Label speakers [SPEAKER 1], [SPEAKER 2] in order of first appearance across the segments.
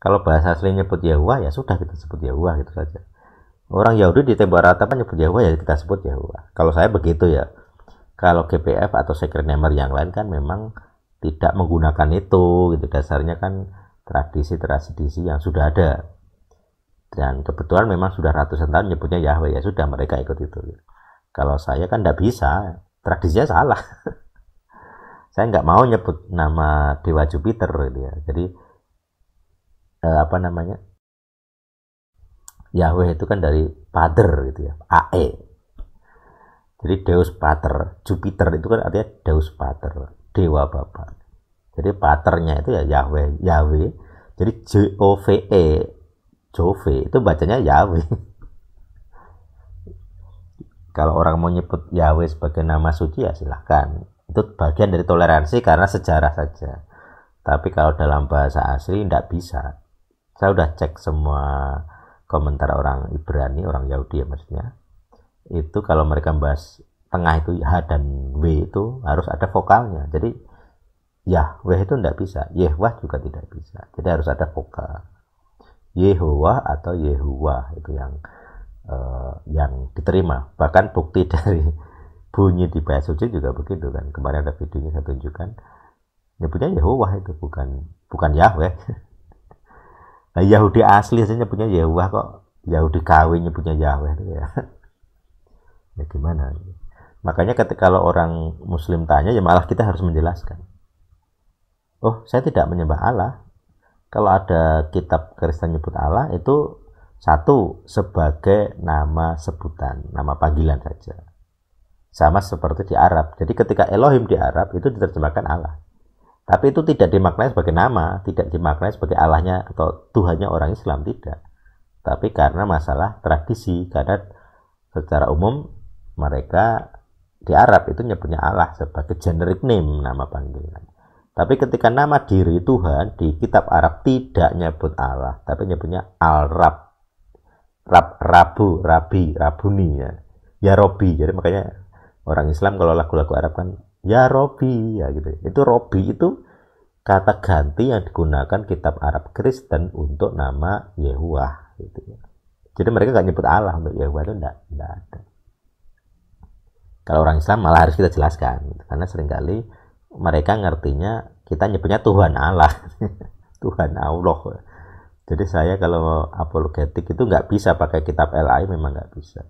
[SPEAKER 1] Kalau bahasa asli nyebut Yahuwah, ya sudah kita sebut Yahuwah gitu saja. Orang Yahudi di tempat rata nyebut Yahuwah, ya kita sebut Yahuwah. Kalau saya begitu ya. Kalau GPF atau secret namer yang lain kan memang tidak menggunakan itu gitu. Dasarnya kan tradisi yang sudah ada. Dan kebetulan memang sudah ratusan tahun nyebutnya Yahweh, ya sudah mereka ikut itu. Kalau saya kan tidak bisa, tradisinya salah. Saya nggak mau nyebut nama dewa Jupiter gitu ya. Jadi apa namanya, Yahweh itu kan dari Pater gitu ya, AE. Jadi Deus Pater, Jupiter itu kan artinya Deus Pater, dewa Bapa. Jadi paternya itu ya Yahweh, Yahweh. Jadi Jove, Jove itu bacanya Yahweh. Kalau orang mau nyebut Yahweh sebagai nama suci ya silahkan. Itu bagian dari toleransi karena sejarah saja. Tapi kalau dalam bahasa asli tidak bisa. Saya udah cek semua komentar orang Ibrani, orang Yahudi ya maksudnya. Itu kalau mereka bahas tengah itu H dan W itu harus ada vokalnya. Jadi Yahweh itu tidak bisa, Yehwah juga tidak bisa. Jadi harus ada vokal. Yehovah atau Yehuwah itu yang diterima. Bahkan bukti dari bunyi di bait suci juga begitu kan. Kemarin ada videonya saya tunjukkan. Nyebutnya Yehovah itu bukan Yahweh. Nah, Yahudi asli saja nyebutnya Yehuwah kok. Yahudi KW nyebutnya Yahweh itu ya. Ya gimana? Makanya ketika kalau orang Muslim tanya ya malah kita harus menjelaskan. Oh, saya tidak menyembah Allah. Kalau ada kitab Kristen nyebut Allah itu satu sebagai nama sebutan, nama panggilan saja. Sama seperti di Arab. Jadi ketika Elohim di Arab itu diterjemahkan Allah. Tapi itu tidak dimaknai sebagai nama, tidak dimaknai sebagai Allahnya atau Tuhannya orang Islam, tidak. Tapi karena masalah tradisi, karena secara umum mereka di Arab itu nyebutnya Allah sebagai generic name, nama panggilan. Tapi ketika nama diri Tuhan di kitab Arab tidak nyebut Allah, tapi nyebutnya Al-Rab, Rabu, Rabi, Rabuni ya. Ya Robi. Jadi makanya orang Islam kalau lagu-lagu Arab kan ya Robi ya gitu. Itu Robi itu kata ganti yang digunakan kitab Arab Kristen untuk nama Yehuwah gitu ya. Jadi mereka nggak nyebut Allah untuk Yehuwah itu enggak ada. Kalau orang Islam malah harus kita jelaskan gitu. Karena seringkali mereka ngertinya kita nyebutnya Tuhan Allah. Tuhan Allah. Jadi saya kalau apologetik itu nggak bisa pakai kitab LAI, memang nggak bisa.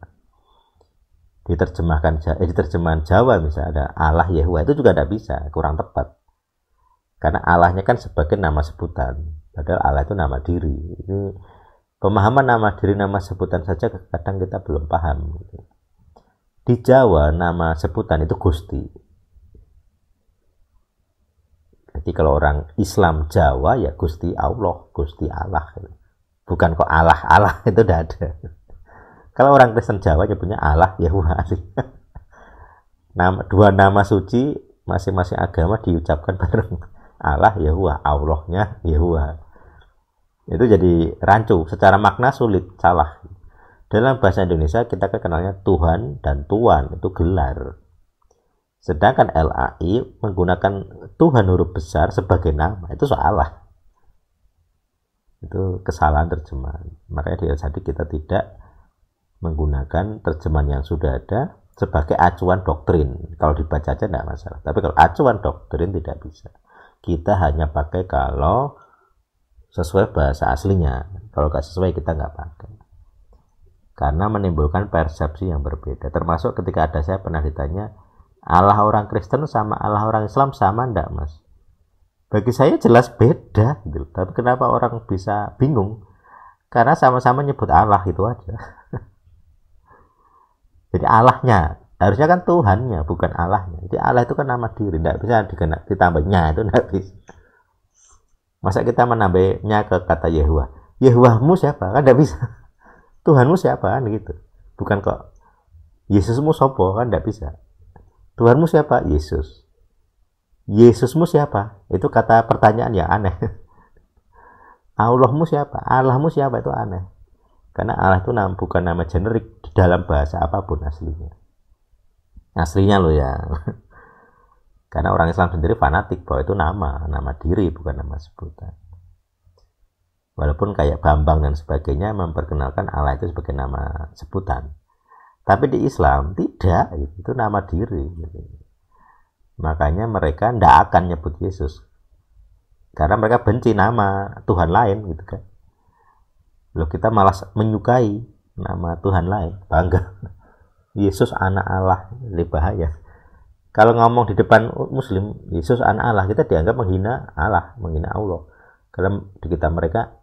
[SPEAKER 1] Di terjemahan Jawa misalnya ada Allah Yehuwah itu juga nggak bisa, kurang tepat. Karena Allahnya kan sebagai nama sebutan, padahal Allah itu nama diri. Ini pemahaman nama diri, nama sebutan saja kadang kita belum paham. Di Jawa nama sebutan itu Gusti. Jadi kalau orang Islam Jawa ya Gusti Allah, Gusti Allah. Bukan kok Allah itu tidak ada. Kalau orang Kristen Jawa nyebutnya Allah Yehuwah. Dua nama suci masing-masing agama diucapkan bareng. Allah Yehuwah, Allahnya Yehuwah. Itu jadi rancu, secara makna sulit, salah. Dalam bahasa Indonesia kita kenalnya Tuhan dan Tuan, itu gelar. Sedangkan LAI menggunakan Tuhan huruf besar sebagai nama, itu salah. Itu kesalahan terjemahan. Makanya jadi kita tidak menggunakan terjemahan yang sudah ada sebagai acuan doktrin. Kalau dibaca aja tidak masalah. Tapi kalau acuan doktrin tidak bisa. Kita hanya pakai kalau sesuai bahasa aslinya. Kalau nggak sesuai kita nggak pakai. Karena menimbulkan persepsi yang berbeda. Termasuk ketika ada saya pernah ditanya, Allah orang Kristen sama Allah orang Islam sama enggak mas? Bagi saya jelas beda gitu. Tapi kenapa orang bisa bingung? Karena sama-sama nyebut Allah gitu aja. Jadi Allahnya, harusnya kan Tuhannya bukan Allahnya. Jadi Allah itu kan nama diri, enggak bisa ditambahnya, itu enggak bisa. Masa kita menambahnya ke kata Yehuwah? Yehuwahmu siapa? Kan enggak bisa. Tuhanmu siapa kan gitu. Bukan kok Yesusmu sopo kan enggak bisa. Tuhanmu siapa? Yesus. Yesusmu siapa? Itu kata pertanyaan yang aneh. Allahmu siapa? Allahmu siapa? Itu aneh. Karena Allah itu bukan nama generik di dalam bahasa apapun aslinya. Aslinya loh ya. Karena orang Islam sendiri fanatik bahwa itu nama diri bukan nama sebutan. Walaupun kayak Bambang dan sebagainya memperkenalkan Allah itu sebagai nama sebutan. Tapi di Islam tidak, itu nama diri. Makanya mereka tidak akan nyebut Yesus. Karena mereka benci nama Tuhan lain gitu kan. Loh, kita malah menyukai nama Tuhan lain, bangga. Yesus anak Allah, lebih bahaya. Kalau ngomong di depan Muslim, Yesus anak Allah, kita dianggap menghina Allah, menghina Allah. Kalau di kita mereka,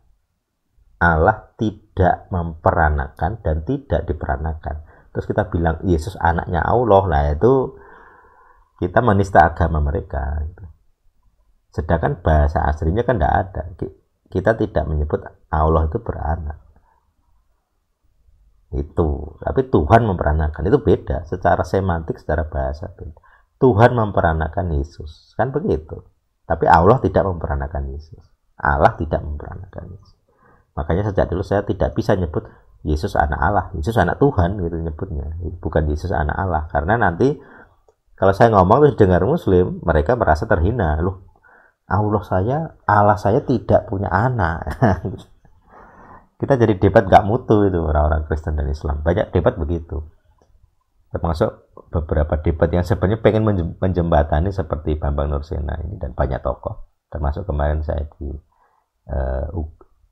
[SPEAKER 1] Allah tidak memperanakan dan tidak diperanakan. Terus kita bilang Yesus anaknya Allah, nah itu kita menista agama mereka. Sedangkan bahasa aslinya kan tidak ada. Kita tidak menyebut Allah itu beranak. Itu, tapi Tuhan memperanakan, itu beda. Secara semantik, secara bahasa beda. Tuhan memperanakan Yesus, kan begitu. Tapi Allah tidak memperanakan Yesus. Allah tidak memperanakan Yesus. Makanya sejak dulu saya tidak bisa nyebut Yesus anak Allah, Yesus anak Tuhan gitu nyebutnya, bukan Yesus anak Allah. Karena nanti kalau saya ngomong terus dengar Muslim, mereka merasa terhina. Loh, Allah saya tidak punya anak. Kita jadi debat gak mutu itu orang-orang Kristen dan Islam. Banyak debat begitu. Termasuk beberapa debat yang sebenarnya pengen menjembatani seperti Bambang Nursena ini dan banyak tokoh. Termasuk kemarin saya di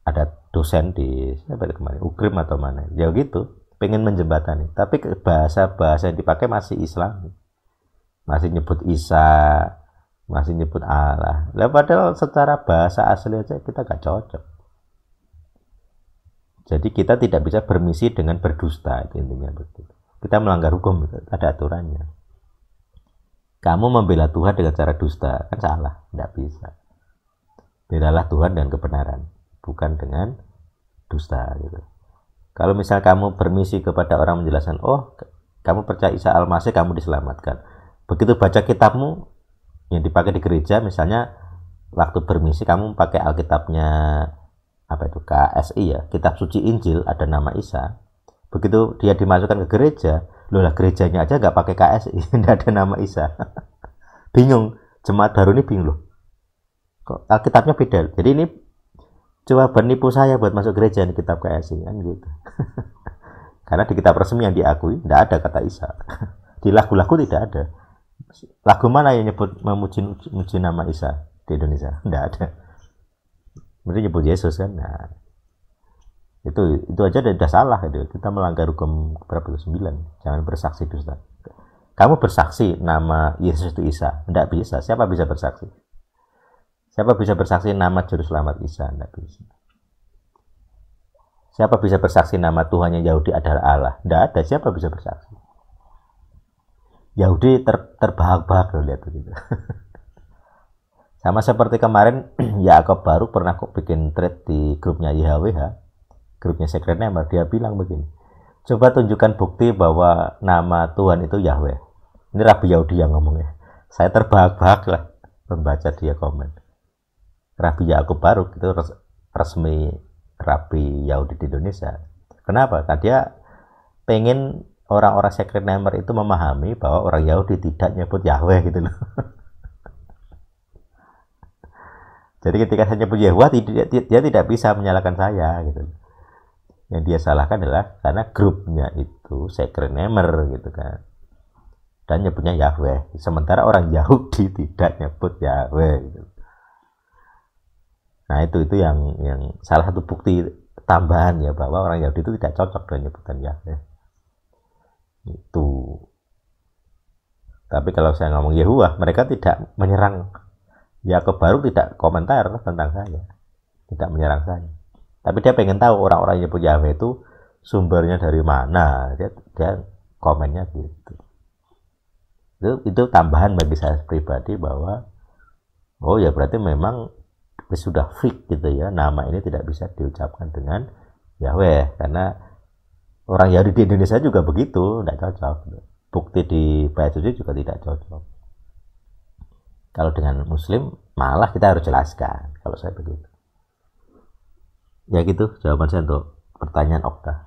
[SPEAKER 1] ada dosen di kemarin Ukrim atau mana. Ya gitu, pengen menjembatani. Tapi bahasa-bahasa yang dipakai masih Islam. Masih nyebut Isa, masih nyebut Allah. Lah padahal secara bahasa asli aja kita gak cocok. Jadi kita tidak bisa bermisi dengan berdusta, itu intinya begitu. Kita melanggar hukum, ada aturannya. Kamu membela Tuhan dengan cara dusta, kan salah, tidak bisa. Belalah Tuhan dengan kebenaran, bukan dengan dusta gitu. Kalau misal kamu bermisi kepada orang menjelaskan, oh kamu percaya Isa Al-Masih, kamu diselamatkan. Begitu baca kitabmu yang dipakai di gereja, misalnya waktu bermisi kamu pakai Alkitabnya apa itu KSI ya, Kitab Suci Injil, ada nama Isa. Begitu dia dimasukkan ke gereja, loh lah gerejanya aja nggak pakai KSI, tidak ada nama Isa. Bingung, jemaat baru ini bingung loh. Kok Alkitabnya beda? Jadi ini coba menipu saya buat masuk gereja di kitab KSI kan gitu. Karena di kitab resmi yang diakui tidak ada kata Isa. Di lagu-lagu tidak ada. Lagu mana yang memuji nama Isa di Indonesia? Tidak ada. Mereka nyebut Yesus kan. Nah, itu aja udah salah gitu. Kita melanggar hukum berapa itu 9. Jangan bersaksi dusta. Kamu bersaksi nama Yesus itu Isa, tidak bisa. Siapa bisa bersaksi? Siapa bisa bersaksi nama juru selamat Isa? Tidak bisa. Siapa bisa bersaksi nama Tuhannya Yahudi adalah Allah? Tidak ada. Siapa bisa bersaksi? Yahudi terbahak-bahak loh, lihat begitu. Sama seperti kemarin Yakob baru pernah kok bikin thread di grupnya YHWH, grupnya Secret Name, dia bilang begini, coba tunjukkan bukti bahwa nama Tuhan itu Yahweh. Ini Rabi Yahudi yang ngomongnya. Saya terbahak-bahak lah membaca dia komen. Rabi Yakub Baruk itu resmi Rabi Yahudi di Indonesia. Kenapa? Karena dia pengen orang-orang Secret Namer itu memahami bahwa orang Yahudi tidak nyebut Yahweh gitu loh. Jadi ketika saya nyebut Yahweh, dia tidak bisa menyalahkan saya gitu. Yang dia salahkan adalah karena grupnya itu Secret Namer gitu kan. Dan nyebutnya Yahweh. Sementara orang Yahudi tidak nyebut Yahweh gitu. Nah itu yang salah satu bukti tambahan ya bahwa orang Yahudi itu tidak cocok dengan nyebutan Yahweh. Itu. Tapi kalau saya ngomong Yehuwah, mereka tidak menyerang. Yakob baru tidak komentar tentang saya, tidak menyerang saya. Tapi dia pengen tahu orang-orang yang nyebut Yahweh itu sumbernya dari mana. Dia komennya gitu. Itu tambahan bagi saya pribadi bahwa oh ya berarti memang sudah fix gitu ya, nama ini tidak bisa diucapkan dengan Yahweh karena orang Yahudi di Indonesia juga begitu, tidak cocok. Bukti di Bait Suci juga tidak cocok. Kalau dengan Muslim malah kita harus jelaskan. Kalau saya begitu. Ya gitu jawaban saya untuk pertanyaan Okta.